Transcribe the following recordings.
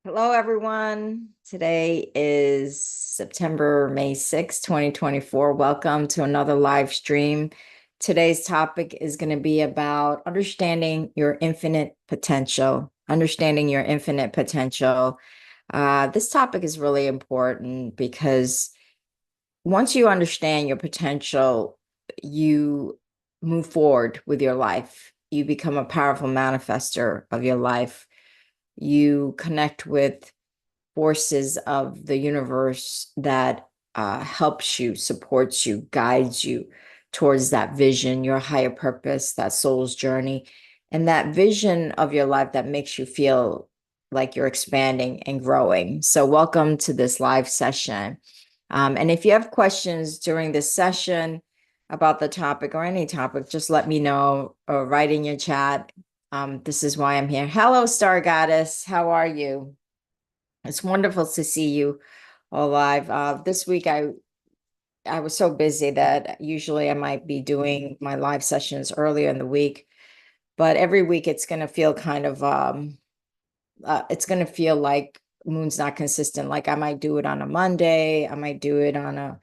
Hello, everyone. Today is September May 6th, 2024. Welcome to another live stream. Today's topic is going to be about understanding your infinite potential. Understanding your infinite potential. This topic is really important because once you understand your potential, you move forward with your life. You become a powerful manifester of your life. You connect with forces of the universe that helps you, supports you, guides you towards that vision, your higher purpose, that soul's journey, and that vision of your life that makes you feel like you're expanding and growing. So, welcome to this live session. And if you have questions during this session about the topic or any topic, just let me know or write in your chat. This is why I'm here. Hello, Star Goddess. How are you? It's wonderful to see you all live. This week, I was so busy that usually I might be doing my live sessions earlier in the week, but every week it's going to feel kind of it's going to feel like moon's not consistent. Like I might do it on a Monday, I might do it on a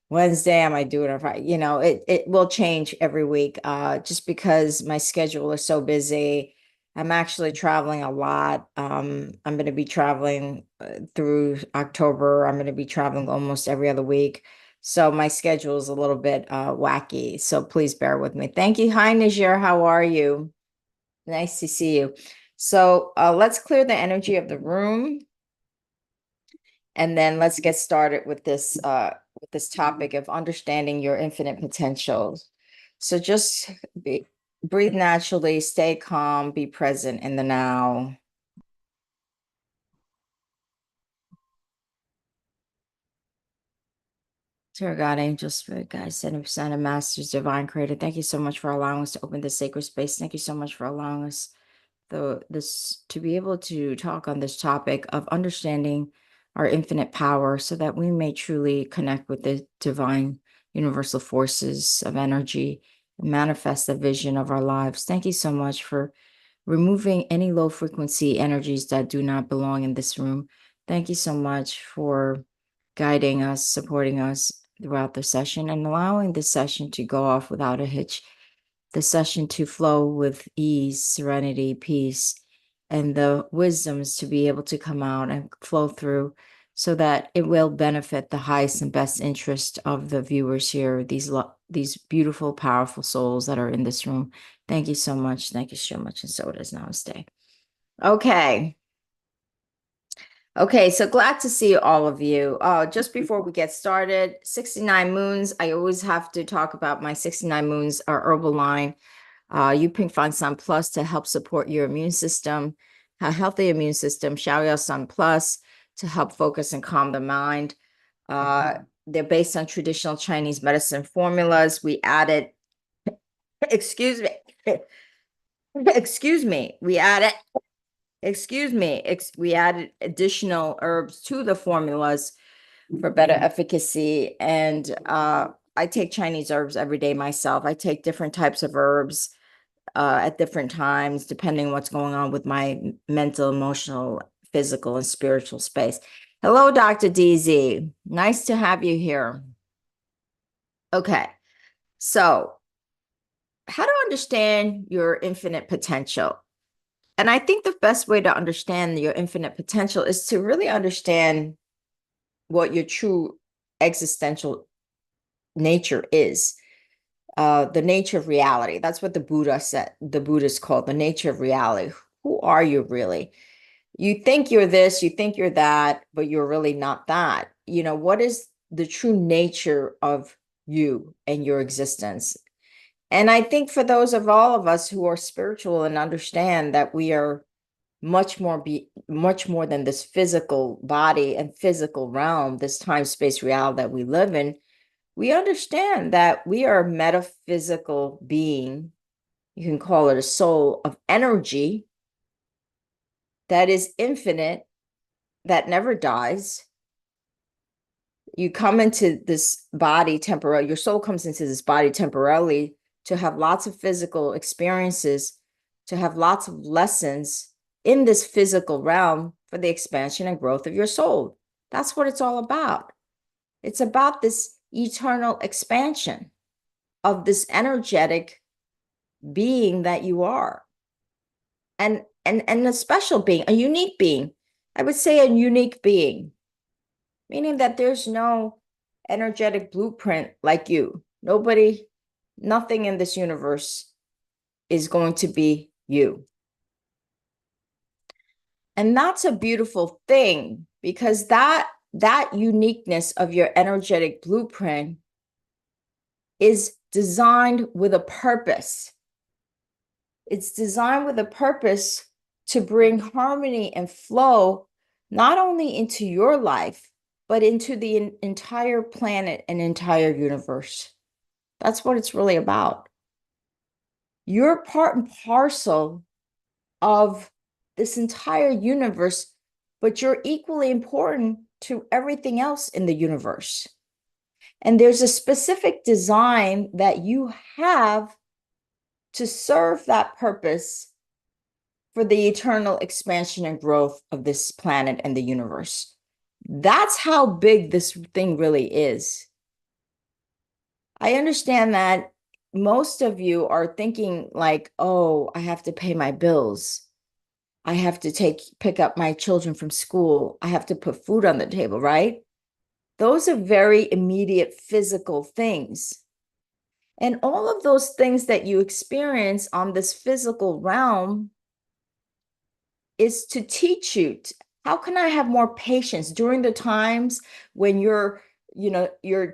Wednesday, I might do it on Friday. It will change every week. Just because my schedule is so busy. I'm actually traveling a lot. I'm going to be traveling through October. I'm going to be traveling almost every other week. So my schedule is a little bit wacky. So please bear with me. Thank you. Hi, Najir. How are you? Nice to see you. So let's clear the energy of the room. And then let's get started with this topic of understanding your infinite potentials. So just breathe naturally, stay calm, be present in the now. Dear God, angel spirit, guide, 70% of masters, divine creator. Thank you so much for allowing us to open this sacred space. Thank you so much for allowing us this to be able to talk on this topic of understanding our infinite power so that we may truly connect with the divine universal forces of energy and manifest the vision of our lives. Thank you so much for removing any low frequency energies that do not belong in this room. Thank you so much for guiding us, supporting us throughout the session, and allowing this session to go off without a hitch, the session to flow with ease, serenity, peace, and the wisdoms to be able to come out and flow through so that it will benefit the highest and best interest of the viewers here, these beautiful, powerful souls that are in this room. Thank you so much. Thank you so much. And so does Namaste. Okay. Okay, so glad to see all of you. Just before we get started, 69 moons. I always have to talk about my 69 moons, our herbal line. You can find Sun Plus to help support your immune system, a healthy immune system. Xiaoyao Sun Plus to help focus and calm the mind. They're based on traditional Chinese medicine formulas. We added, excuse me, excuse me, we added we added additional herbs to the formulas for better efficacy. And I take Chinese herbs every day myself. I take different types of herbs at different times, depending what's going on with my mental, emotional, physical, and spiritual space. Hello, Dr. DZ. Nice to have you here. Okay, so how to understand your infinite potential? And I think the best way to understand your infinite potential is to really understand what your true existential nature is, the nature of reality. That's what the Buddha said, the Buddhists called the nature of reality. Who are you really? You think you're this, you think you're that, but you're really not that. What is the true nature of you and your existence? And I think for those of all of us who are spiritual and understand that we are much more than this physical body and physical realm, this time space reality that we live in, we understand that we are a metaphysical being. You can call it a soul of energy that is infinite, that never dies. You come into this body temporarily, your soul comes into this body temporarily to have lots of physical experiences, to have lots of lessons in this physical realm, for the expansion and growth of your soul. That's what it's all about. It's about this eternal expansion of this energetic being that you are. And a special being, a unique being. I would say a unique being, meaning that there's no energetic blueprint like you. Nobody, nothing in this universe is going to be you. And that's a beautiful thing, because that uniqueness of your energetic blueprint is designed with a purpose. It's designed with a purpose to bring harmony and flow, not only into your life, but into the entire planet and entire universe. That's what it's really about. You're part and parcel of this entire universe, but you're equally important to everything else in the universe. And there's a specific design that you have to serve that purpose for the eternal expansion and growth of this planet and the universe. That's how big this thing really is. I understand that most of you are thinking like, oh, I have to pay my bills. I have to pick up my children from school. I have to put food on the table, right? Those are very immediate physical things. And all of those things that you experience on this physical realm is to teach you, how can I have more patience during the times when your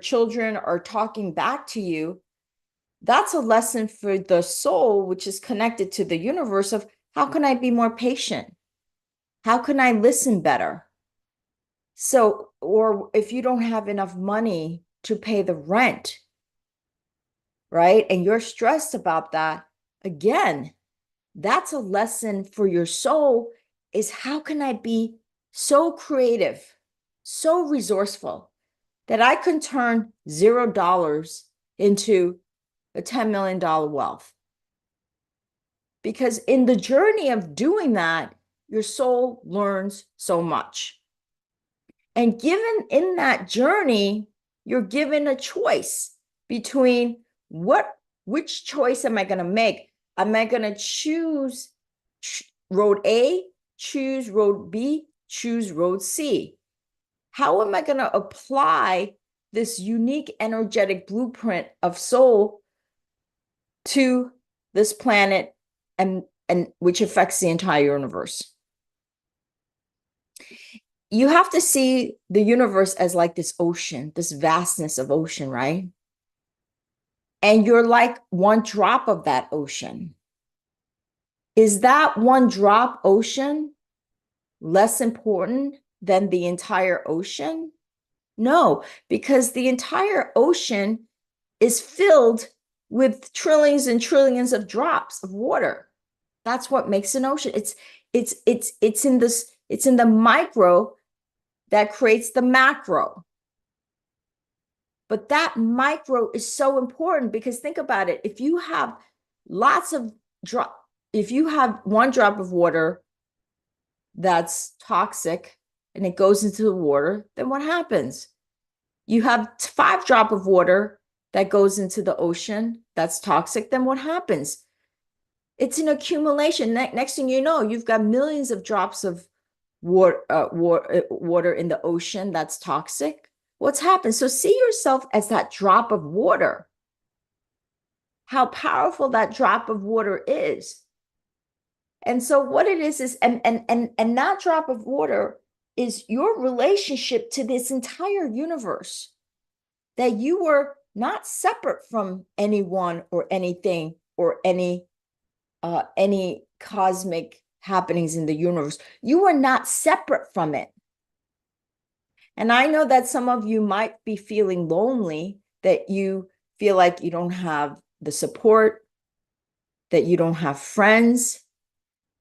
children are talking back to you? That's a lesson for the soul, which is connected to the universe, of how can I be more patient? How can I listen better? So, or if you don't have enough money to pay the rent, right? And you're stressed about that, again, that's a lesson for your soul, is how can I be so creative, so resourceful that I can turn $0 into a $10 million wealth? Because in the journey of doing that, your soul learns so much. And given in that journey, you're given a choice between which choice am I going to make? Am I going to choose road A, choose road B, choose road C? How am I going to apply this unique energetic blueprint of soul to this planet, and which affects the entire universe? You have to see the universe as like this ocean, this vastness of ocean, right? And you're like one drop of that ocean. Is that one drop ocean less important than the entire ocean? No, because the entire ocean is filled with trillions and trillions of drops of water. That's what makes an ocean. It's in the micro that creates the macro. But that micro is so important, because think about it. If you have if you have one drop of water that's toxic and it goes into the water, then what happens? You have 5 drops of water that goes into the ocean that's toxic, then what happens? It's an accumulation. Next thing you know, you've got millions of drops of water in the ocean that's toxic. What's happened? So see yourself as that drop of water, how powerful that drop of water is. And so what it is and that drop of water is your relationship to this entire universe, that you were not separate from anyone or anything or any cosmic happenings in the universe. You are not separate from it. And I know that some of you might be feeling lonely, that you feel like you don't have the support, that you don't have friends,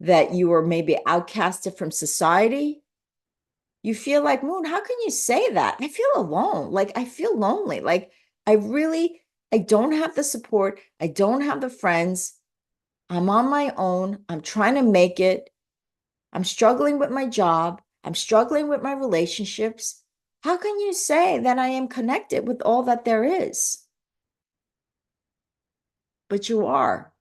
that you are maybe outcasted from society. You feel like, Moon, how can you say that? I feel alone. Like, I feel lonely. Like, I don't have the support. I don't have the friends. I'm on my own. I'm trying to make it. I'm struggling with my job. I'm struggling with my relationships. How can you say that I am connected with all that there is? But you are.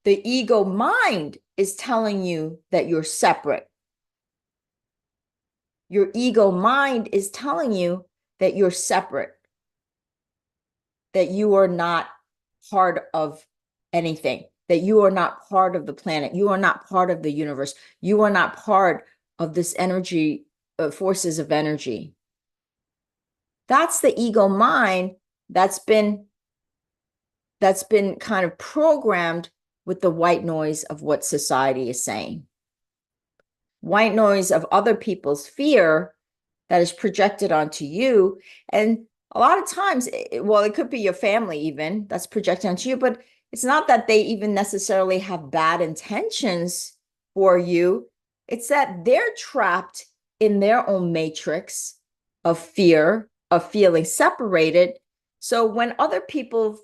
The ego mind is telling you that you're separate. Your ego mind is telling you that you're separate, that you are not part of anything, that you are not part of the planet. You are not part of the universe. You are not part of this energy, forces of energy. That's the ego mind that's been kind of programmed with the white noise of what society is saying. White noise of other people's fear that is projected onto you. And a lot of times, well, it could be your family even that's projected onto you, but it's not that they even necessarily have bad intentions for you. It's that they're trapped in their own matrix of fear, of feeling separated. So when other people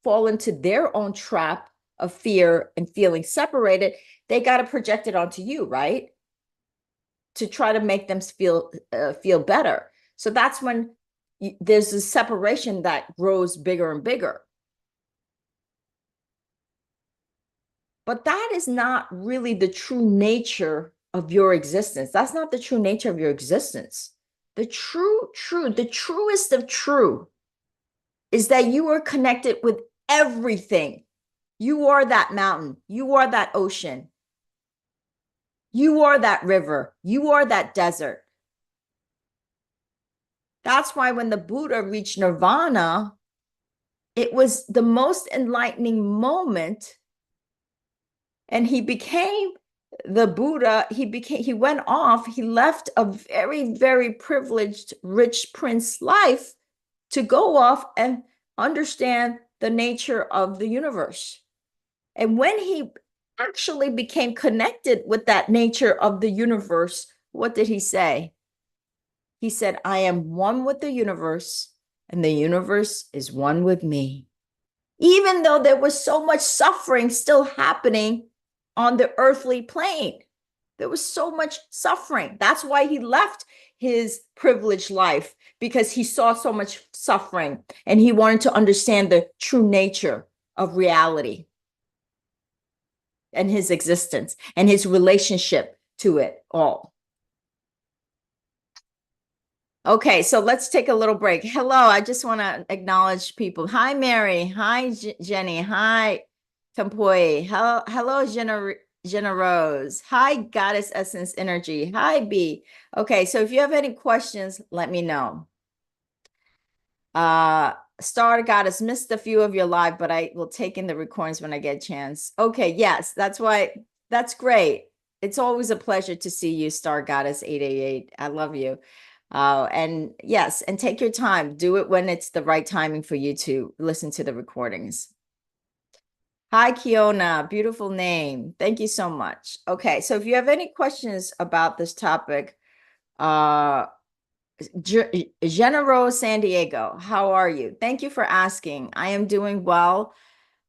fall into their own trap of fear and feeling separated, they got to project it onto you, right? To try to make them feel better. So that's when there's a separation that grows bigger and bigger. But that is not really the true nature of your existence. That's not the true nature of your existence. The the truest of true is that you are connected with everything. You are that mountain. You are that ocean. You are that river. You are that desert. That's why when the Buddha reached nirvana, it was the most enlightening moment. And he became the Buddha. He went off, he left a very, very privileged, rich prince life to go off and understand the nature of the universe. And when he actually became connected with that nature of the universe, what did he say? He said, I am one with the universe, and the universe is one with me. Even though there was so much suffering still happening on the earthly plane, there was so much suffering. That's why he left his privileged life, because he saw so much suffering and he wanted to understand the true nature of reality and his existence and his relationship to it all. Okay, so let's take a little break. Hello, I just want to acknowledge people. Hi, Mary. Hi, Jenny. Hi, Tampoi. Hello, Jenna Rose. Hi, Goddess Essence Energy. Hi, B. Okay, so if you have any questions, let me know. Star Goddess, missed a few of your live, but I will take in the recordings when I get a chance. Okay, yes, that's why. That's great. It's always a pleasure to see you, Star Goddess 888. I love you. And yes, and take your time. Do it when it's the right timing for you to listen to the recordings. Hi, Kiona. Beautiful name. Thank you so much. Okay, so if you have any questions about this topic, Genero San Diego, how are you? Thank you for asking. I am doing well.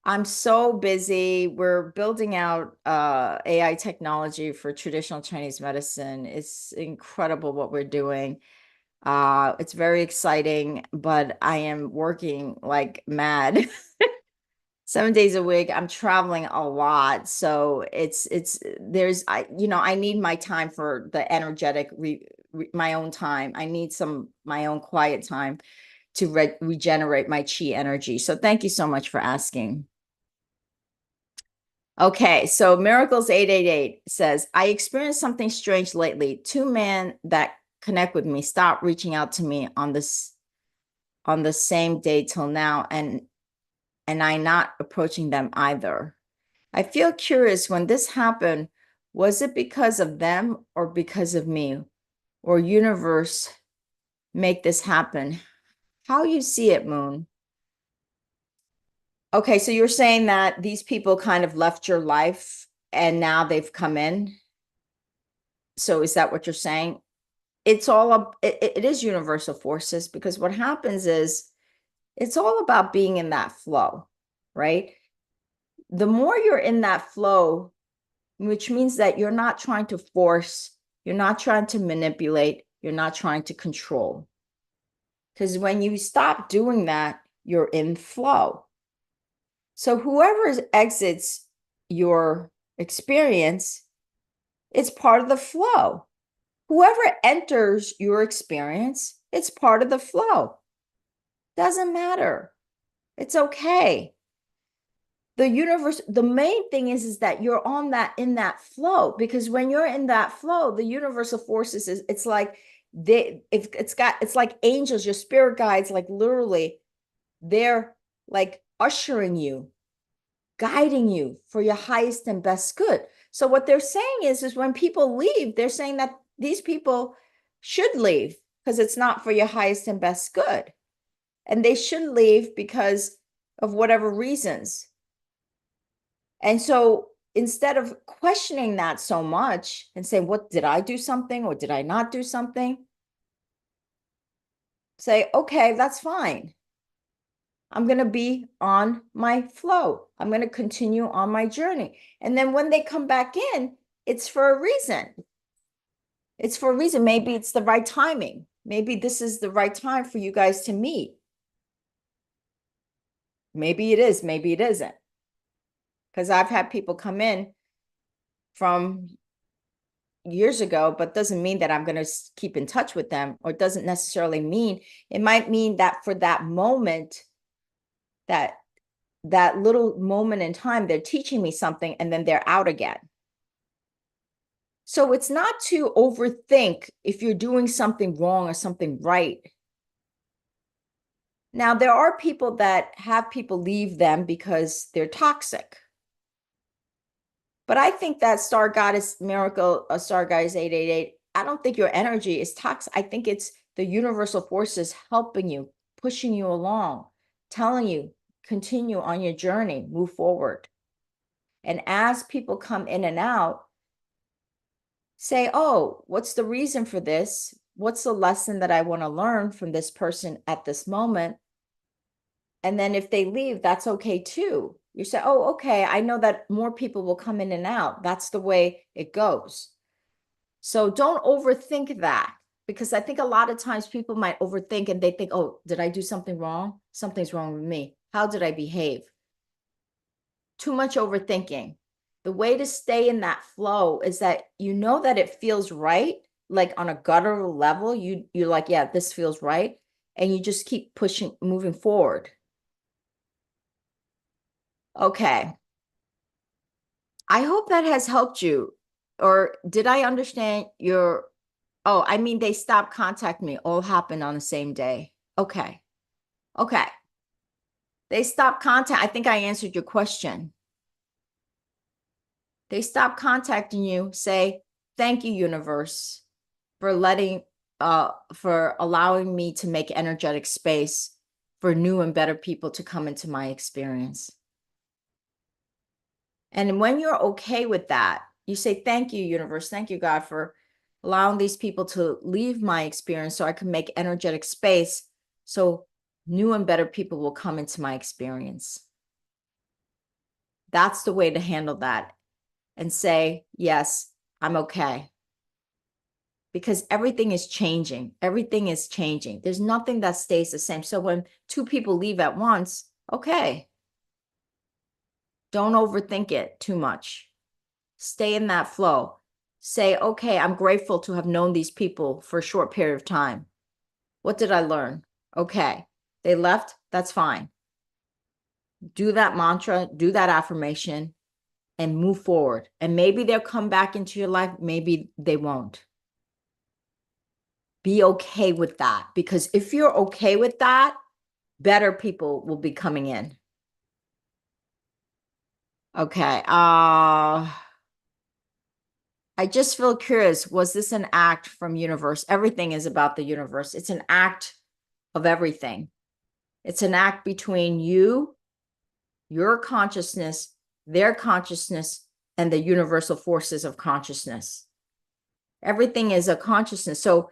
I'm so busy. We're building out AI technology for traditional Chinese medicine. It's incredible what we're doing. It's very exciting, but I am working like mad 7 days a week. I'm traveling a lot. So I need my time for the energetic, my own time. I need my own quiet time to regenerate my chi energy. So thank you so much for asking. Okay, so Miracles 888 says, I experienced something strange lately. Two men that connect with me stopped reaching out to me on the same day till now, and I not approaching them either. I feel curious, when this happened, was it because of them or because of me, or universe make this happen? How you see it, Moon? Okay, so you're saying that these people kind of left your life and now they've come in. So is that what you're saying? It's all it is universal forces, because what happens is it's all about being in that flow, right? the more you're in that flow, which means that you're not trying to force, you're not trying to manipulate, you're not trying to control. Because when you stop doing that, you're in flow. So whoever exits your experience, it's part of the flow. Whoever enters your experience, it's part of the flow. Doesn't matter. It's okay. The universe, the main thing is that you're on that, in that flow, because when you're in that flow, the universal forces is, it's like it's like angels, your spirit guides, like literally they're like ushering you, guiding you for your highest and best good. So what they're saying is when people leave, they're saying that these people should leave because it's not for your highest and best good. And they should leave because of whatever reasons. And so instead of questioning that so much and saying, what, did I do something or did I not do something? Say, okay, that's fine. I'm going to be on my flow. I'm going to continue on my journey. And then when they come back in, it's for a reason. It's for a reason. Maybe it's the right timing. Maybe this is the right time for you guys to meet. Maybe it is, maybe it isn't. Because I've had people come in from years ago, but doesn't mean that I'm going to keep in touch with them, or doesn't necessarily mean, it might mean that for that moment, that little moment in time, they're teaching me something and then they're out again. So it's not to overthink if you're doing something wrong or something right. Now, there are people that have people leave them because they're toxic. But I think that Star Goddess Miracle, Star Goddess 888, I don't think your energy is toxic. I think it's the universal forces helping you, pushing you along, telling you, continue on your journey, move forward. And as people come in and out, say, oh, what's the reason for this? What's the lesson that I want to learn from this person at this moment? And then if they leave, that's okay too. You say, oh, okay, I know that more people will come in and out. That's the way it goes. So don't overthink that, because I think a lot of times people might overthink and they think, oh, did I do something wrong? Something's wrong with me. How did I behave? Too much overthinking. The way to stay in that flow is that you know that it feels right, like on a guttural level, you're like, yeah, this feels right. And you just keep pushing, moving forward. Okay. I hope that has helped you. Or did I understand your, oh, I mean, they stopped contacting me. All happened on the same day. Okay. Okay. They stopped contact. I think I answered your question. They stop contacting you, say, thank you, universe, for for allowing me to make energetic space for new and better people to come into my experience. And when you're okay with that, you say, thank you, universe. Thank you, God, for allowing these people to leave my experience so I can make energetic space so new and better people will come into my experience. That's the way to handle that. And say, yes, I'm okay. Because everything is changing. Everything is changing. There's nothing that stays the same. So when two people leave at once, okay. Don't overthink it too much. Stay in that flow. Say, okay, I'm grateful to have known these people for a short period of time. What did I learn? Okay, they left. That's fine. Do that mantra, do that affirmation, and move forward. And maybe they'll come back into your life. Maybe they won't. Be okay with that, because if you're okay with that, better people will be coming in. Okay. I just feel curious. Was this an act from universe? Everything is about the universe. It's an act of everything. It's an act between you, your consciousness, their consciousness, and the universal forces of consciousness. Everything is a consciousness. So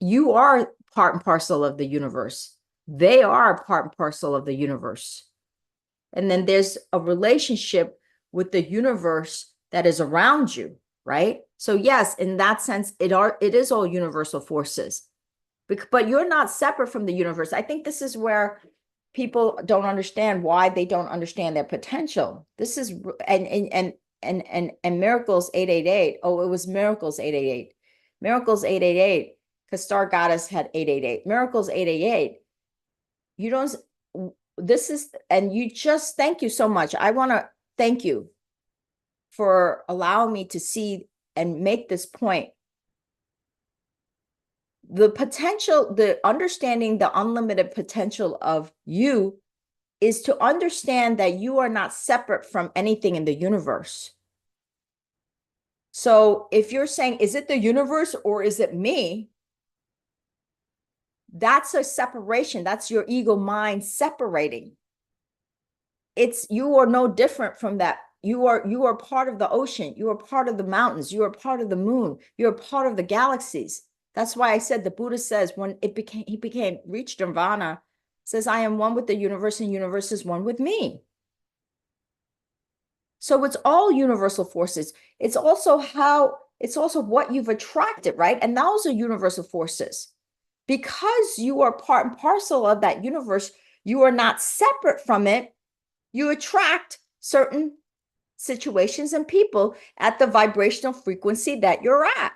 you are part and parcel of the universe. They are part and parcel of the universe. And then there's a relationship with the universe that is around you, right? So yes, in that sense, it is all universal forces. But you're not separate from the universe. I think this is where people don't understand why they don't understand their potential. This is and Miracles 888. Oh, it was Miracles 888. Miracles 888, because Star Goddess had 888. Miracles 888. You don't, this is, and you just, thank you so much. I want to thank you for allowing me to see and make this point. The potential, the understanding the unlimited potential of you is to understand that you are not separate from anything in the universe. So if you're saying, is it the universe or is it me? That's a separation. That's your ego mind separating. It's, you are no different from that. You are part of the ocean. You are part of the mountains. You are part of the moon. You're part of the galaxies. That's why I said the Buddha says when he became reached nirvana, says, I am one with the universe and universe is one with me. So it's all universal forces. It's also what you've attracted, right? And those are universal forces. Because you are part and parcel of that universe, you are not separate from it. You attract certain situations and people at the vibrational frequency that you're at.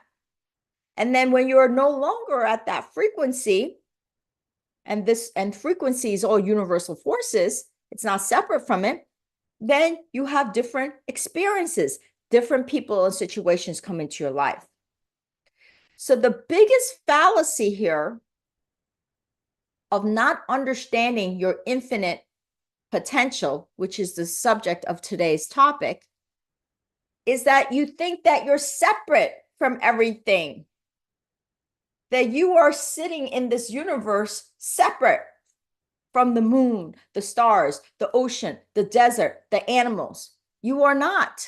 And then when you're no longer at that frequency, and frequency is all universal forces, it's not separate from it, then you have different experiences, different people and situations come into your life. So the biggest fallacy here of not understanding your infinite potential, which is the subject of today's topic, is that you think that you're separate from everything, that you are sitting in this universe separate from the moon, the stars, the ocean, the desert, the animals. You are not.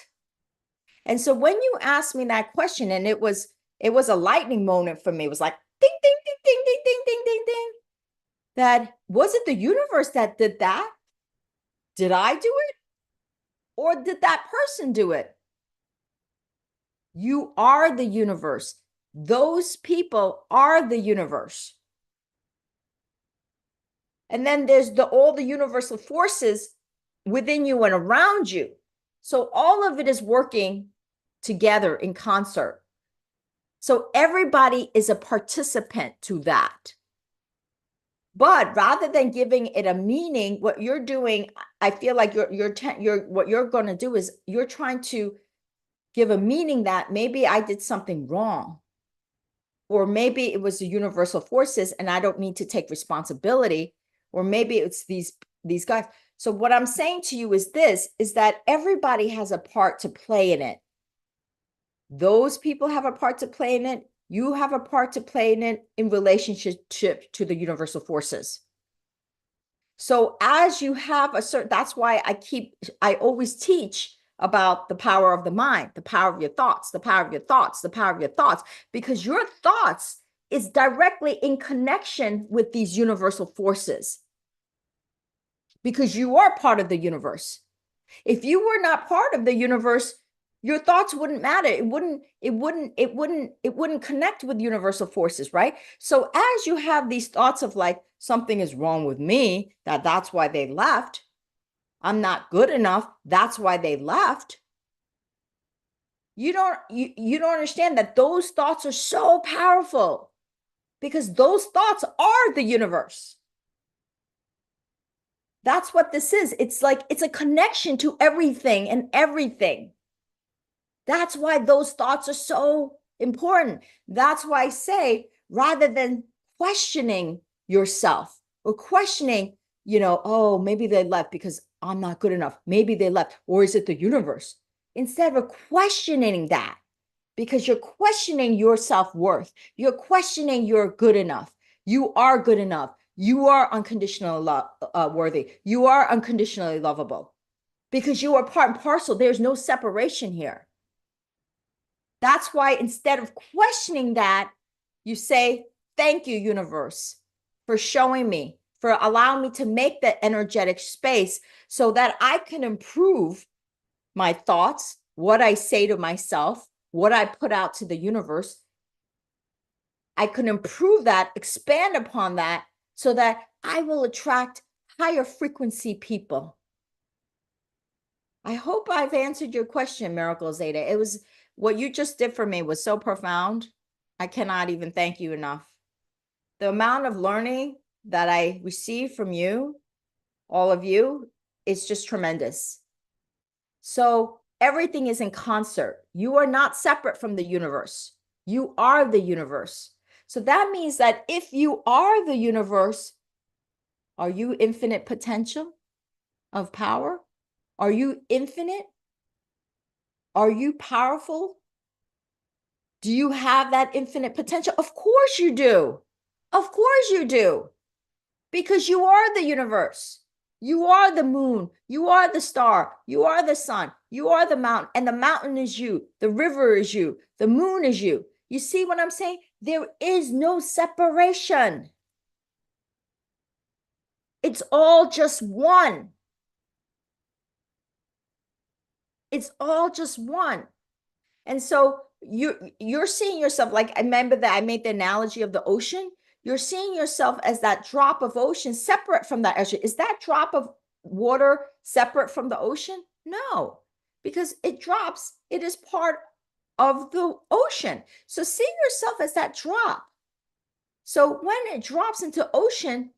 And so when you asked me that question, and it was a lightning moment for me, it was like ding, ding, ding, ding, ding, ding, ding, ding, ding. That was it the universe that did that? Did I do it? Or did that person do it? You are the universe. Those people are the universe. And then there's all the universal forces within you and around you. So all of it is working together in concert. So everybody is a participant to that. But rather than giving it a meaning, what you're doing, I feel like what you're going to do is you're trying to give a meaning that maybe I did something wrong, or maybe it was the universal forces and I don't need to take responsibility, or maybe it's these guys. So what I'm saying to you is that everybody has a part to play in it. Those people have a part to play in it. You have a part to play in it in relationship to the universal forces. So as you have a certain, that's why I always teach about the power of the mind, the power of your thoughts, the power of your thoughts, the power of your thoughts, because your thoughts is directly in connection with these universal forces. Because you are part of the universe. If you were not part of the universe, your thoughts wouldn't matter. It wouldn't connect with universal forces, right? So as you have these thoughts of like, something is wrong with me, that's why they left. I'm not good enough. That's why they left. You don't understand that those thoughts are so powerful, because those thoughts are the universe. That's what this is. It's like, it's a connection to everything and everything. That's why those thoughts are so important. That's why I say, rather than questioning yourself or questioning, oh, maybe they left because I'm not good enough. Maybe they left, or is it the universe? Instead of questioning that, because you're questioning your self-worth, you're questioning you're good enough. You are good enough. You are unconditionally worthy. You are unconditionally lovable, because you are part and parcel. There's no separation here. That's why instead of questioning that, you say, thank you, universe, for showing me for allowing me to make that energetic space so that I can improve my thoughts, what I say to myself, what I put out to the universe. I can improve that, expand upon that, so that I will attract higher frequency people. I hope I've answered your question, Miracle Zeta. It was what you just did for me was so profound. I cannot even thank you enough. The amount of learning that I receive from you, all of you, is just tremendous. So everything is in concert. You are not separate from the universe. You are the universe. So that means that if you are the universe, are you infinite potential of power? Are you infinite? Are you powerful? Do you have that infinite potential? Of course you do. Of course you do. Because you are the universe. You are the moon. You are the star. You are the sun. You are the mountain. And the mountain is you. The river is you. The moon is you. You see what I'm saying? There is no separation. It's all just one. It's all just one. And so you're seeing yourself, like, I remember that I made the analogy of the ocean. You're seeing yourself as that drop of ocean separate from that ocean. Is that drop of water separate from the ocean? No, because it drops. It is part of the ocean. So see yourself as that drop. So when it drops into ocean,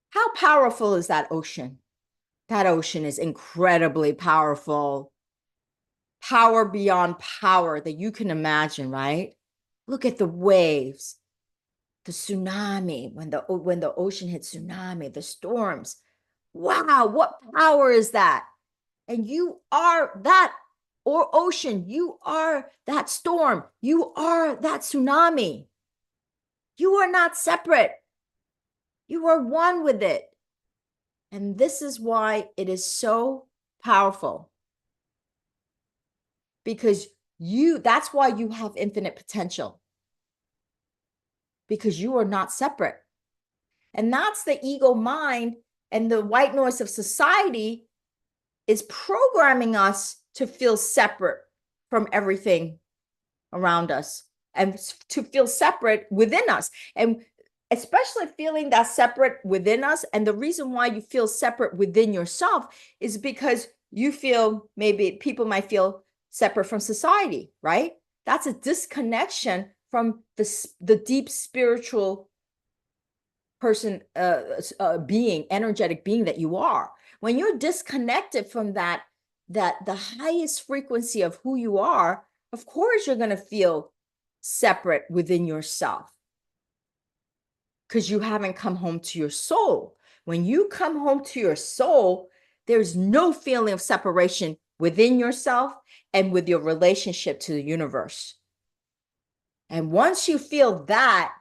how powerful is that ocean? That ocean is incredibly powerful. Power beyond power that you can imagine, right? Look at the waves, the tsunami, when the ocean hits tsunami, the storms. Wow, what power is that? And you are that or ocean, you are that storm, you are that tsunami. You are not separate. You are one with it. And this is why it is so powerful. Because that's why you have infinite potential. Because you are not separate. And that's the ego mind, and the white noise of society is programming us to feel separate from everything around us and to feel separate within us. And especially feeling that separate within us. And the reason why you feel separate within yourself is because you feel, maybe people might feel separate from society, right? That's a disconnection from the deep spiritual person, being, energetic being that you are. When you're disconnected from that the highest frequency of who you are, of course you're going to feel separate within yourself, because you haven't come home to your soul. When you come home to your soul, there's no feeling of separation within yourself and with your relationship to the universe. And once you feel that,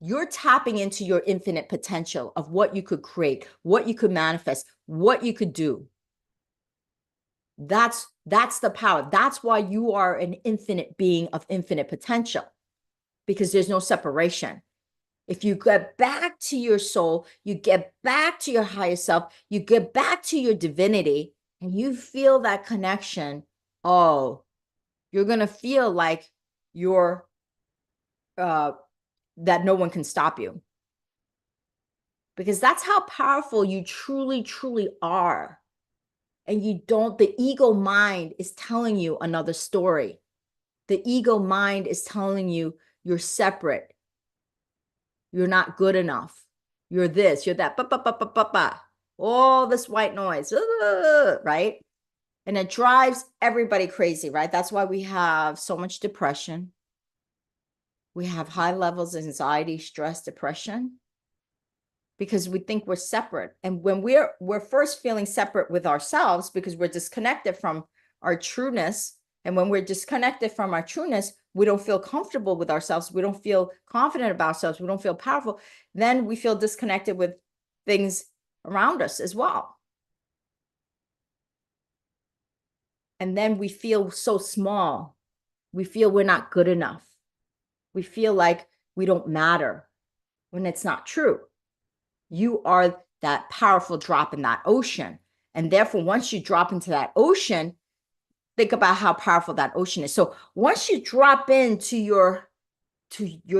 you're tapping into your infinite potential of what you could create, what you could manifest, what you could do. That's the power. That's why you are an infinite being of infinite potential, because there's no separation. If you get back to your soul, you get back to your higher self, you get back to your divinity, and you feel that connection, oh, you're going to feel like you're, that no one can stop you. Because that's how powerful you truly, truly are. And the ego mind is telling you another story. The ego mind is telling you you're separate. You're not good enough. You're this, you're that, all this white noise, right? And it drives everybody crazy, right? That's why we have so much depression. We have high levels of anxiety, stress, depression, because we think we're separate. And when we're first feeling separate with ourselves, because we're disconnected from our trueness. And when we're disconnected from our trueness, we don't feel comfortable with ourselves. We don't feel confident about ourselves. We don't feel powerful. Then we feel disconnected with things around us as well. And then we feel so small. We feel we're not good enough. We feel like we don't matter, when it's not true. You are that powerful drop in that ocean. And therefore, once you drop into that ocean, think about how powerful that ocean is. So once you drop into your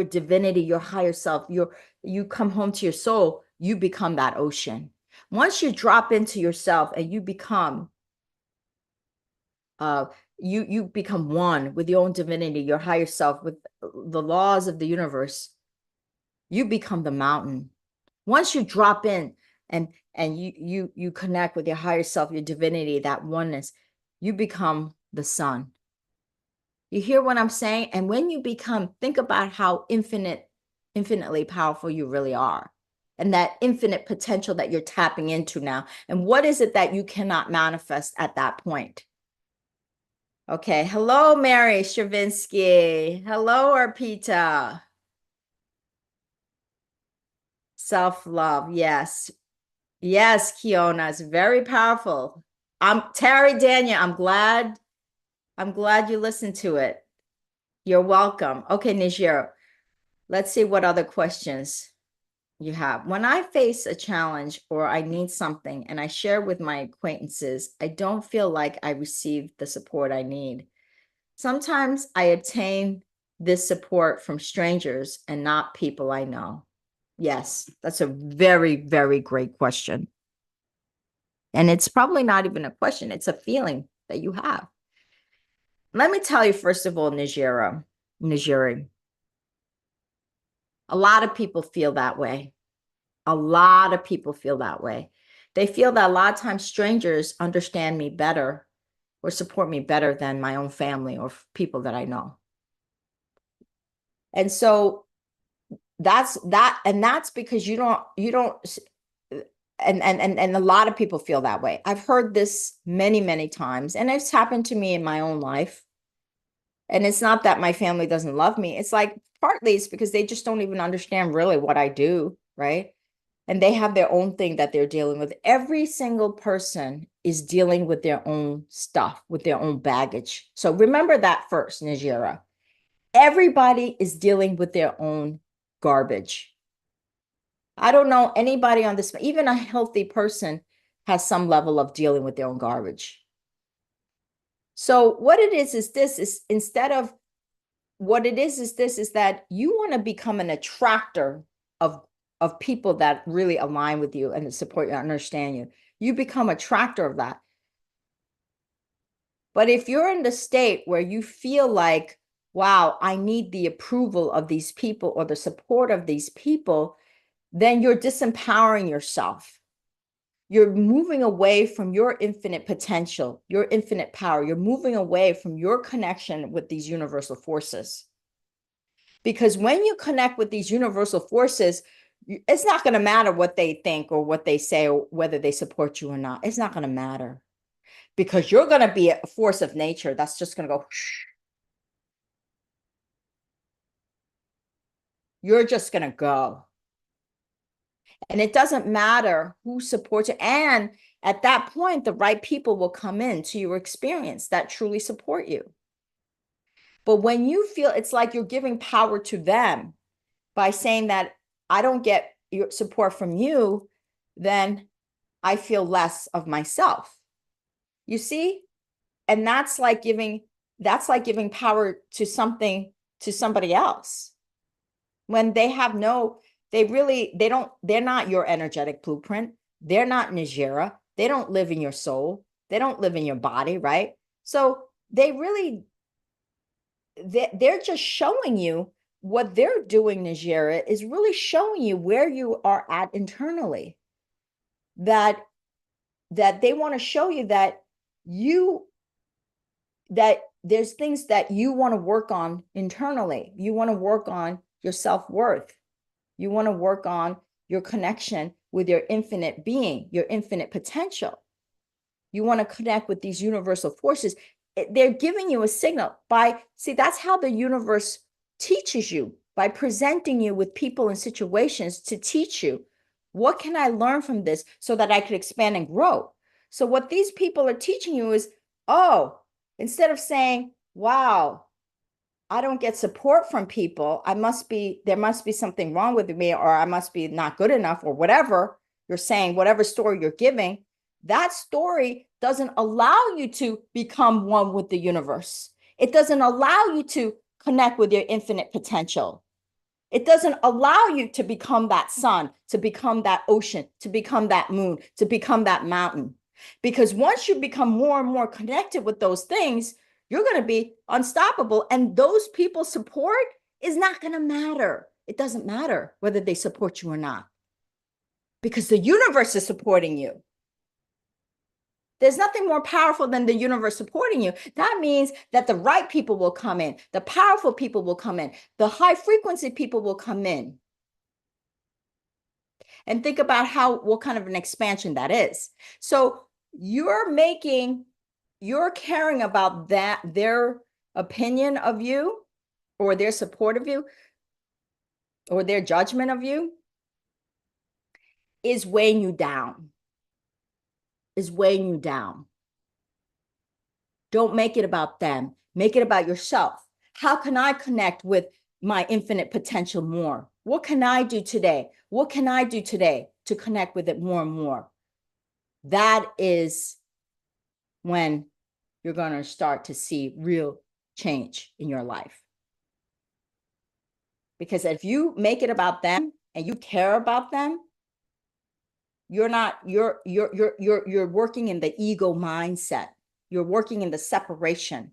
divinity, your higher self, you come home to your soul, you become that ocean. Once you drop into yourself and you become you become one with your own divinity, your higher self, with the laws of the universe, you become the mountain. Once you drop in and you connect with your higher self, your divinity, that oneness, you become the sun. You hear what I'm saying? And when you become, think about how infinitely powerful you really are, and that infinite potential that you're tapping into now. And what is it that you cannot manifest at that point? Okay. Hello, Mary Stravinsky. Hello, Arpita. Self-love. Yes. Yes, Kiona. It's very powerful. I'm Terry Daniel. I'm glad you listened to it. You're welcome. Okay, Nijiro. Let's see what other questions you have. When I face a challenge or I need something and I share with my acquaintances, I don't feel like I received the support I need. Sometimes I obtain this support from strangers and not people I know. Yes, that's a very, very great question. And it's probably not even a question, it's a feeling that you have. Let me tell you, first of all, Nijiri, a lot of people feel that way. A lot of people feel that way. They feel that a lot of times strangers understand me better or support me better than my own family or people that I know. And so that's because you don't and a lot of people feel that way. I've heard this many, many times, and it's happened to me in my own life. And it's not that my family doesn't love me. It's like partly it's because they just don't even understand really what I do, right? And they have their own thing that they're dealing with. Every single person is dealing with their own stuff, with their own baggage. So remember that first, Najira. Everybody is dealing with their own garbage. I don't know anybody on this, even a healthy person has some level of dealing with their own garbage. So what it is this is instead of what it is this is that you want to become an attractor of people that really align with you and support you and understand you. You become a attractor of that. But if you're in the state where you feel like, wow, I need the approval of these people or the support of these people, then you're disempowering yourself. You're moving away from your infinite potential, your infinite power. You're moving away from your connection with these universal forces. Because when you connect with these universal forces, it's not going to matter what they think or what they say or whether they support you or not. It's not going to matter because you're going to be a force of nature that's just going to go. You're just going to go. And it doesn't matter who supports you. And at that point, the right people will come into your experience that truly support you. But when you feel it's like you're giving power to them by saying that I don't get your support from you, then I feel less of myself. You see? And that's like giving power to something to somebody else. When they have they're not your energetic blueprint. They're not Najira. They don't live in your soul. They don't live in your body, right? So they're just showing you what they're doing, Najira, is really showing you where you are at internally. That they want to show you that there's things that you want to work on internally. You want to work on your self-worth. You want to work on your connection with your infinite being, your infinite potential. You want to connect with these universal forces. They're giving you a signal that's how the universe teaches you, by presenting you with people and situations to teach you, what can I learn from this so that I could expand and grow? So what these people are teaching you is, oh, instead of saying, wow, I don't get support from people, there must be something wrong with me, or I must be not good enough, or whatever you're saying, whatever story you're giving, that story doesn't allow you to become one with the universe. It doesn't allow you to connect with your infinite potential. It doesn't allow you to become that sun, to become that ocean, to become that moon, to become that mountain. Because once you become more and more connected with those things, you're going to be unstoppable. And those people's support is not going to matter. It doesn't matter whether they support you or not, because the universe is supporting you. There's nothing more powerful than the universe supporting you. That means that the right people will come in, the powerful people will come in, the high frequency people will come in. And think about what kind of an expansion that is. So you're caring about their opinion of you, or their support of you, or their judgment of you, is weighing you down, Don't make it about them. Make it about yourself. How can I connect with my infinite potential more? What can I do today? What can I do today to connect with it more and more? That is when you're going to start to see real change in your life. Because if you make it about them and you care about them, you're working in the ego mindset. You're working in the separation.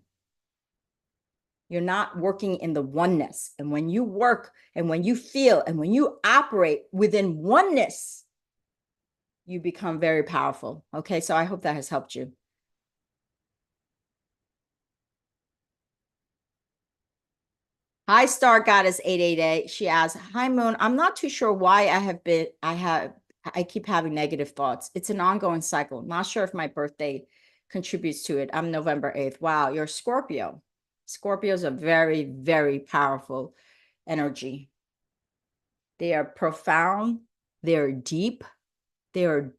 You're not working in the oneness. And when you work and when you feel and when you operate within oneness, you become very powerful. Okay, so I hope that has helped you. Hi, Star Goddess 888. She asks, "Hi, Moon. I'm not too sure why I keep having negative thoughts. It's an ongoing cycle. Not sure if my birthday contributes to it. I'm November 8th. Wow, you're a Scorpio. Scorpios are very, very powerful energy. They are profound. They're deep. They are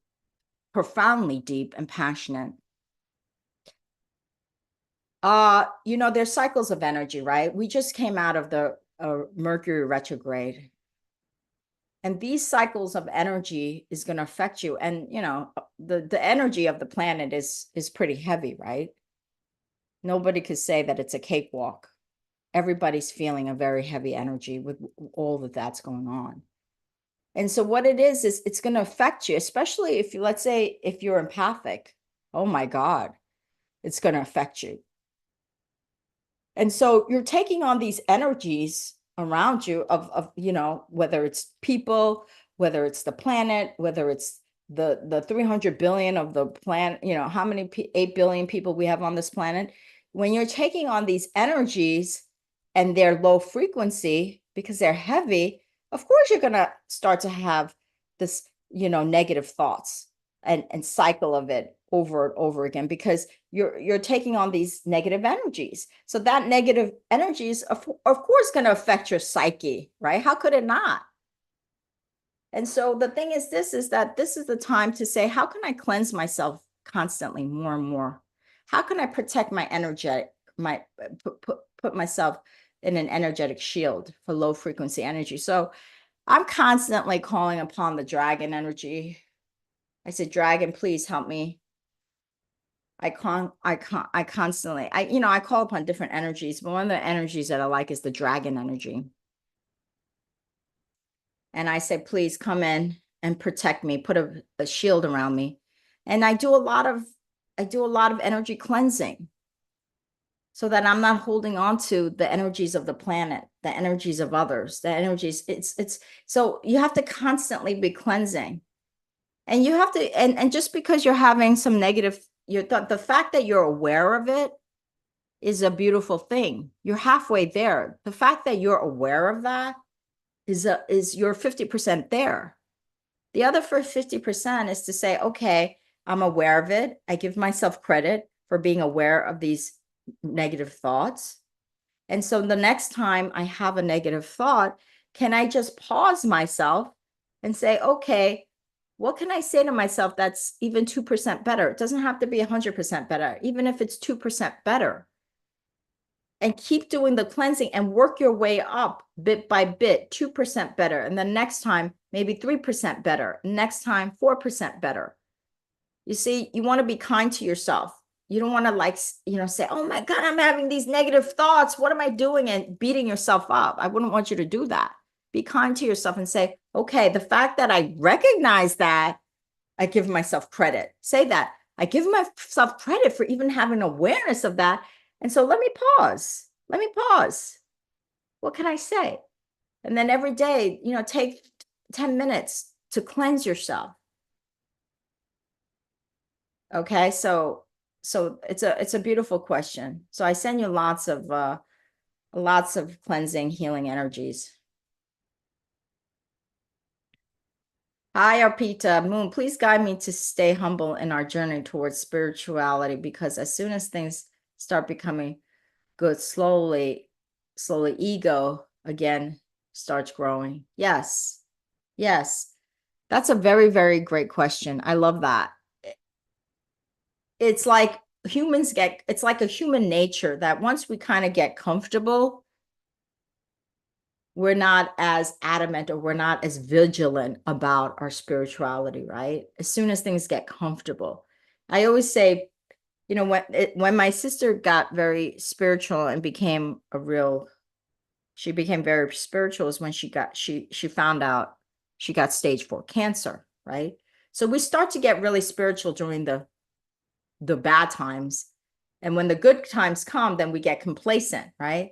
profoundly deep and passionate. There's cycles of energy, right? We just came out of the Mercury retrograde. And these cycles of energy is going to affect you. And, the energy of the planet is pretty heavy, right? Nobody could say that it's a cakewalk. Everybody's feeling a very heavy energy with all that's going on. And so what it is it's going to affect you, especially if let's say, if you're empathic. Oh my God, it's going to affect you. And so you're taking on these energies around you of whether it's people, whether it's the planet, whether it's the 300 billion of the planet, how many 8 billion people we have on this planet. When you're taking on these energies and they're low frequency because they're heavy, of course you're going to start to have this, negative thoughts and cycle of it over and over again, because you're taking on these negative energies. So that negative energy is of course going to affect your psyche, right? How could it not? And so the thing is this is the time to say, how can I cleanse myself constantly more and more? How can I protect my energetic, put myself in an energetic shield for low frequency energy? So I'm constantly calling upon the dragon energy. I said, dragon, please help me. I constantly, I call upon different energies, but one of the energies that I like is the dragon energy. And I say, please come in and protect me, put a shield around me. And I do a lot of energy cleansing so that I'm not holding on to the energies of the planet, the energies of others, the energies. So you have to constantly be cleansing. And you have to, and just because you're having some negative, the fact that you're aware of it is a beautiful thing. You're halfway there. The fact that you're aware of that is you're 50% there. The other 50% is to say, okay, I'm aware of it. I give myself credit for being aware of these negative thoughts. And so the next time I have a negative thought, can I just pause myself and say, okay, what can I say to myself that's even 2% better? It doesn't have to be 100% better, even if it's 2% better. and keep doing the cleansing and work your way up bit by bit, 2% better. And then next time, maybe 3% better. Next time, 4% better. You see, you want to be kind to yourself. You don't want to like, say, oh my God, I'm having these negative thoughts. What am I doing? And beating yourself up. I wouldn't want you to do that. Be kind to yourself and say, okay, the fact that I recognize that, I give myself credit. Say that. I give myself credit for even having awareness of that. And so let me pause. Let me pause. What can I say? And then every day, take 10 minutes to cleanse yourself. Okay, so it's a beautiful question. So I send you lots of cleansing, healing energies. Hi, Arpita. Moon, please guide me to stay humble in our journey towards spirituality, because as soon as things start becoming good, slowly ego again starts growing. Yes. Yes. That's a very, very great question. I love that. It's like it's like a human nature that once we kind of get comfortable, we're not as adamant or we're not as vigilant about our spirituality, right? As soon as things get comfortable. I always say, when my sister got very spiritual and she became very spiritual is when she found out she got stage 4 cancer, right? So we start to get really spiritual during the bad times. And when the good times come, then we get complacent, right?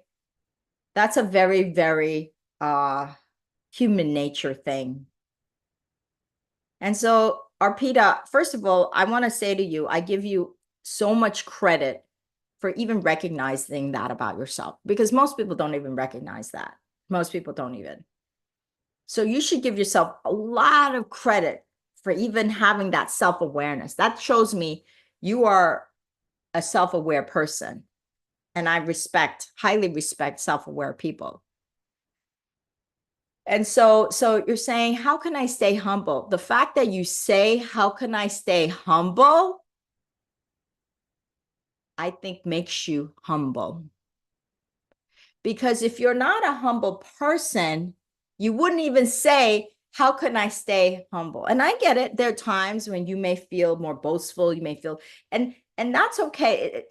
That's a very, very human nature thing. And so, Arpita, first of all, I want to say to you, I give you so much credit for even recognizing that about yourself, because most people don't even recognize that. Most people don't even. So you should give yourself a lot of credit for even having that self-awareness. That shows me you are a self-aware person. And I highly respect self-aware people. And so you're saying, how can I stay humble? The fact that you say, how can I stay humble? I think makes you humble. Because if you're not a humble person, you wouldn't even say, how can I stay humble? And I get it. There are times when you may feel more boastful, you may feel, and that's okay.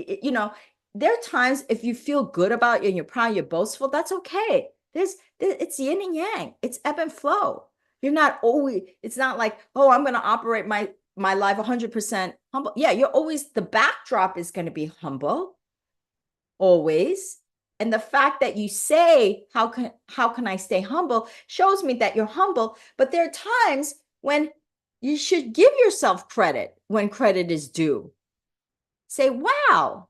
There are times if you feel good about you and you're proud, you're boastful, that's okay. It's yin and yang. It's ebb and flow. You're not always, it's not like, oh, I'm going to operate my life 100% humble. Yeah, you're always, the backdrop is going to be humble, always. And the fact that you say, how can I stay humble, shows me that you're humble. But there are times when you should give yourself credit when credit is due. Say, wow,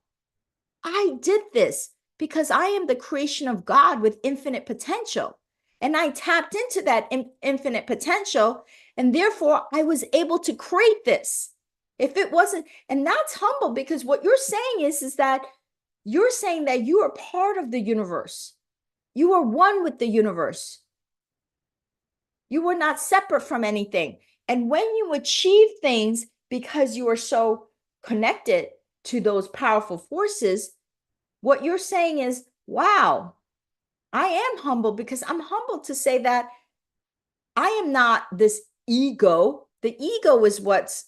I did this because I am the creation of God with infinite potential. And I tapped into that infinite potential. And therefore, I was able to create this. If it wasn't, and that's humble, because what you're saying is that you're saying that you are part of the universe. You are one with the universe. You are not separate from anything. And when you achieve things because you are so connected to those powerful forces, what you're saying is, wow, I am humble, because I'm humble to say that I am not this ego. The ego is what's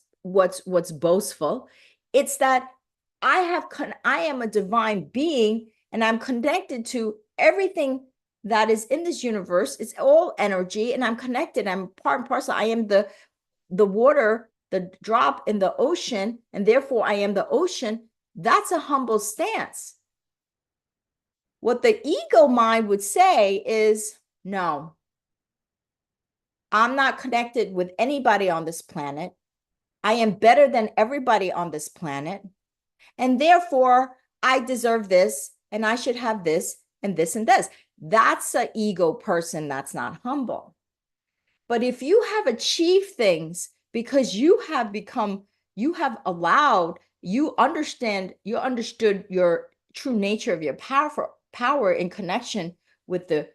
boastful. It's that I am a divine being, and I'm connected to everything that is in this universe. It's all energy, and I'm connected. I'm part and parcel. I am the water, the drop in the ocean, and therefore I am the ocean. That's a humble stance. What the ego mind would say is, no, I'm not connected with anybody on this planet. I am better than everybody on this planet. And therefore, I deserve this, and I should have this and this and this. That's an ego person that's not humble. But if you have achieved things because you have understood your true nature of your power in connection with the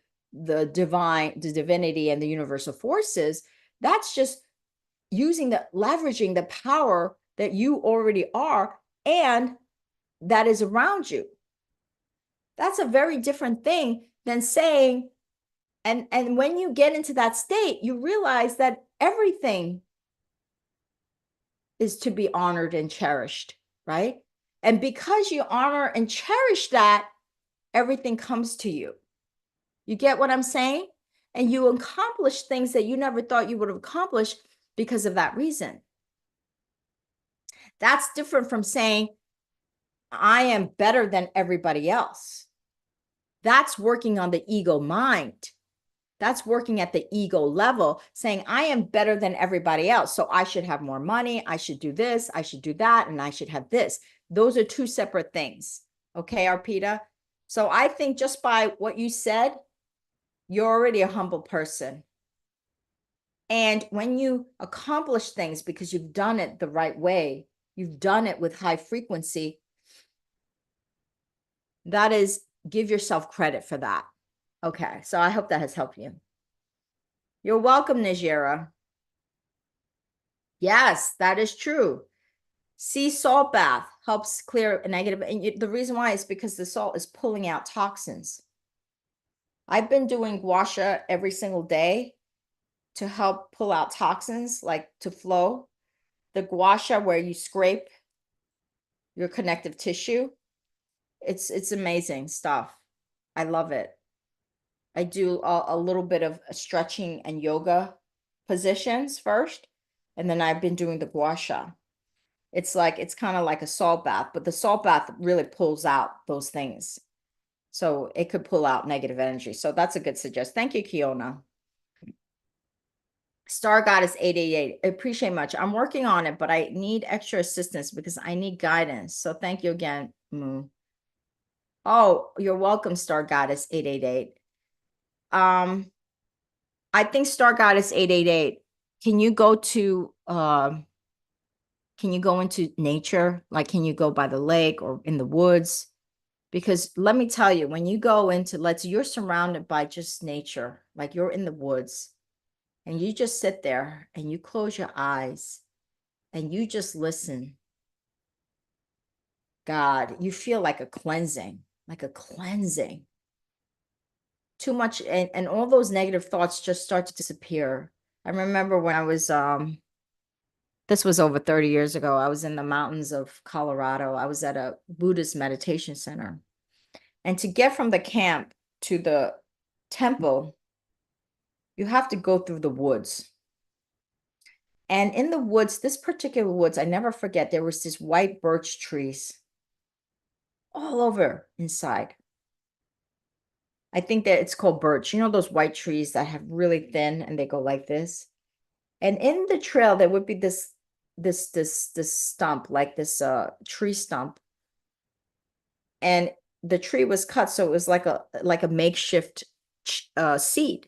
divinity and the universal forces, that's just leveraging the power that you already are and that is around you. That's a very different thing than saying, and when you get into that state, you realize that everything is to be honored and cherished, right? And because you honor and cherish that, everything comes to you. You get what I'm saying? And you accomplish things that you never thought you would have accomplished because of that reason. That's different from saying, I am better than everybody else. That's working on the ego mind. That's working at the ego level, saying, I am better than everybody else. So I should have more money. I should do this. I should do that. And I should have this. Those are two separate things. Okay, Arpita? So I think just by what you said, you're already a humble person. And when you accomplish things because you've done it the right way, you've done it with high frequency, that is, give yourself credit for that. Okay, so I hope that has helped you. You're welcome, Najira. Yes, that is true. Sea salt bath helps clear a negative. And the reason why is because the salt is pulling out toxins. I've been doing gua sha every single day to help pull out toxins, like to flow. The gua sha where you scrape your connective tissue. It's amazing stuff. I love it. I do a little bit of stretching and yoga positions first, and then I've been doing the gua sha. It's kind of like a salt bath, but the salt bath really pulls out those things. So it could pull out negative energy. So that's a good suggestion. Thank you, Kiona. Star Goddess 888. I appreciate much. I'm working on it, but I need extra assistance because I need guidance. So thank you again, Moo. Oh, you're welcome, Star Goddess 888. I think Star Goddess 888. Can you go into nature? Like, can you go by the lake or in the woods? Because let me tell you, when you go into, you're surrounded by just nature, like you're in the woods, and you just sit there and you close your eyes and you just listen. God, you feel like a cleansing, Too much, and all those negative thoughts just start to disappear. I remember when I was this was over 30 years ago. I was in the mountains of Colorado. I was at a Buddhist meditation center. And to get from the camp to the temple, you have to go through the woods. And in the woods, this particular woods, I never forget, there was this white birch trees all over inside. I think that it's called birch. You know those white trees that have really thin and they go like this? And in the trail, there would be this stump, like this tree stump. And the tree was cut, so it was like a makeshift seat.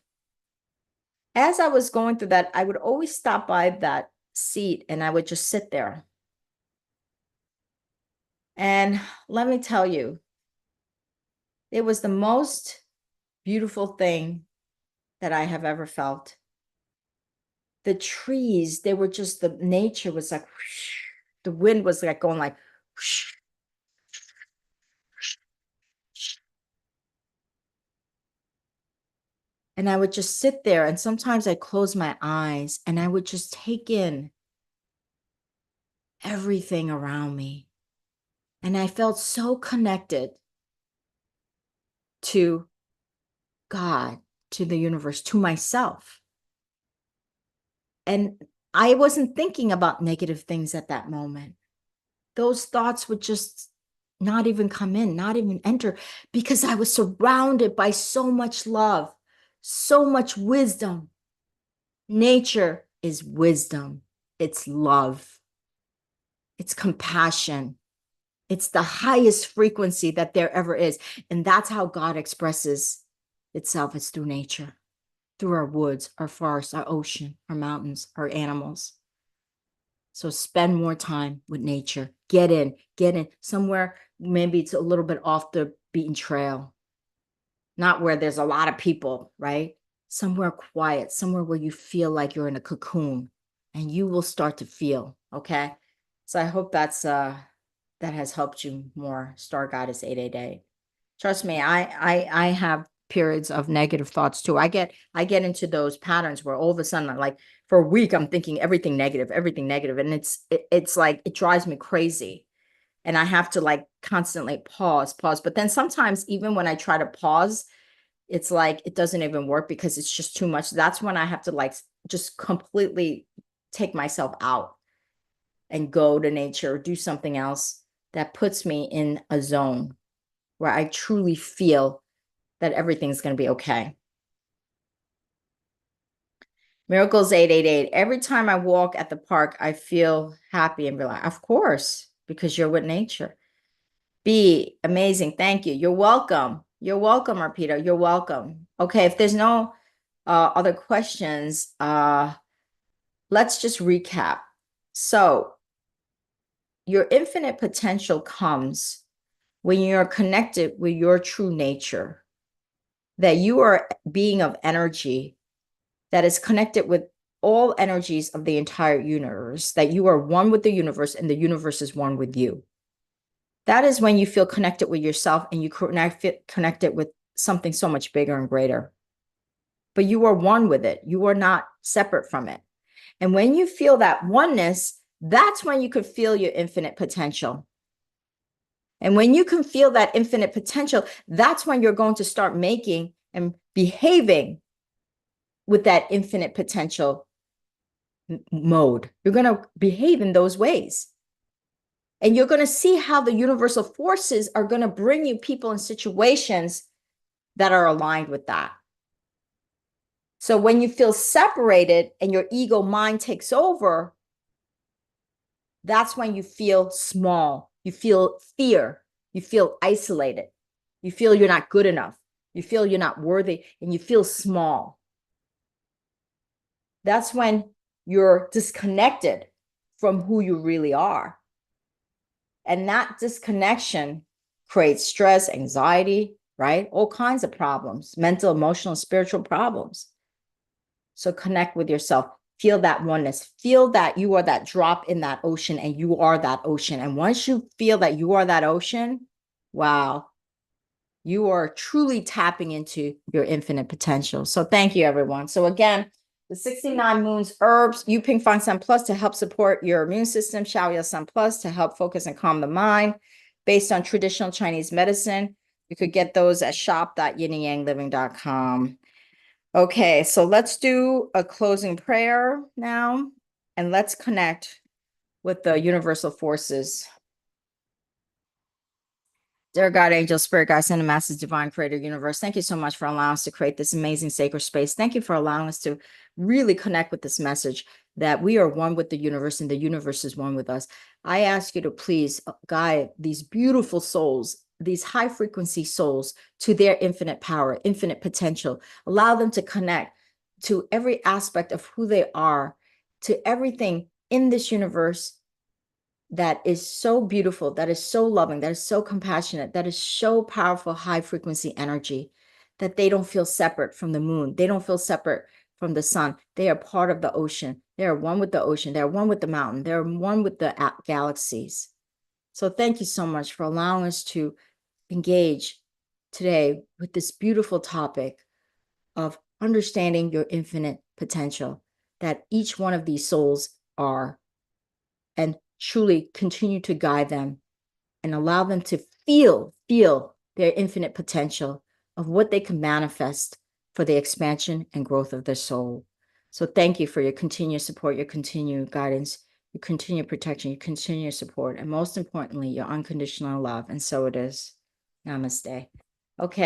As I was going through that, I would always stop by that seat and I would just sit there. And let me tell you, it was the most beautiful thing that I have ever felt. The trees, they were just, the nature was like, whoosh, the wind was like going like, whoosh, and I would just sit there, and sometimes I close my eyes and I would just take in everything around me. And I felt so connected to God, to the universe, to myself. And I wasn't thinking about negative things at that moment. Those thoughts would just not even come in, not even enter, because I was surrounded by so much love, so much wisdom. Nature is wisdom. It's love. It's compassion. It's the highest frequency that there ever is. And that's how God expresses itself. It's through nature, through our woods, our forests, our ocean, our mountains, our animals. So spend more time with nature. Get in somewhere. Maybe it's a little bit off the beaten trail, not where there's a lot of people, right? Somewhere quiet, somewhere where you feel like you're in a cocoon, and you will start to feel, okay? So I hope that has helped you more. Star Goddess 888. Trust me, I have periods of negative thoughts too. I get into those patterns where all of a sudden I'm like for a week I'm thinking everything negative, and it's like it drives me crazy. And I have to like constantly pause. But then sometimes even when I try to pause, it's like it doesn't even work because it's just too much. That's when I have to like just completely take myself out and go to nature, do something else that puts me in a zone where I truly feel that everything's going to be okay. Miracles 888. Every time I walk at the park, I feel happy and relaxed. Of course, because you're with nature. B, amazing. Thank you. You're welcome. You're welcome, Arpita. You're welcome. Okay, if there's no other questions, let's just recap. So, your infinite potential comes when you're connected with your true nature, that you are a being of energy that is connected with all energies of the entire universe, that you are one with the universe and the universe is one with you. That is when you feel connected with yourself and you connected with something so much bigger and greater. But you are one with it. You are not separate from it. And when you feel that oneness, that's when you could feel your infinite potential. And when you can feel that infinite potential, that's when you're going to start making and behaving with that infinite potential mode. You're going to behave in those ways. And you're going to see how the universal forces are going to bring you people and situations that are aligned with that. So when you feel separated and your ego mind takes over, that's when you feel small. You feel fear. You feel isolated. You feel you're not good enough. You feel you're not worthy, and you feel small. That's when you're disconnected from who you really are. And that disconnection creates stress, anxiety, right? All kinds of problems, mental, emotional, spiritual problems. So connect with yourself. Feel that oneness. Feel that you are that drop in that ocean and you are that ocean. And once you feel that you are that ocean, wow, you are truly tapping into your infinite potential. So thank you, everyone. So again, the 69 Moons Herbs, Yu Ping Fang Sun Plus to help support your immune system, Xiaoya Sun Plus to help focus and calm the mind, based on traditional Chinese medicine. You could get those at shop.yinandyangliving.com. Okay, so let's do a closing prayer now, and let's connect with the universal forces. Dear God, angel, spirit, God, send a message, divine creator, universe. Thank you so much for allowing us to create this amazing sacred space. Thank you for allowing us to really connect with this message that we are one with the universe and the universe is one with us. I ask you to please guide these beautiful souls, these high frequency souls, to their infinite power, infinite potential. Allow them to connect to every aspect of who they are, to everything in this universe that is so beautiful, that is so loving, that is so compassionate, that is so powerful, high frequency energy, that they don't feel separate from the moon. They don't feel separate from the sun. They are part of the ocean. They are one with the ocean. They are one with the mountain. They are one with the galaxies. So thank you so much for allowing us to engage today with this beautiful topic of understanding your infinite potential, that each one of these souls are, and truly continue to guide them and allow them to feel their infinite potential of what they can manifest for the expansion and growth of their soul. So thank you for your continued support, your continued guidance, your continued protection, your continued support, and most importantly, your unconditional love. And so it is. Namaste. Okay.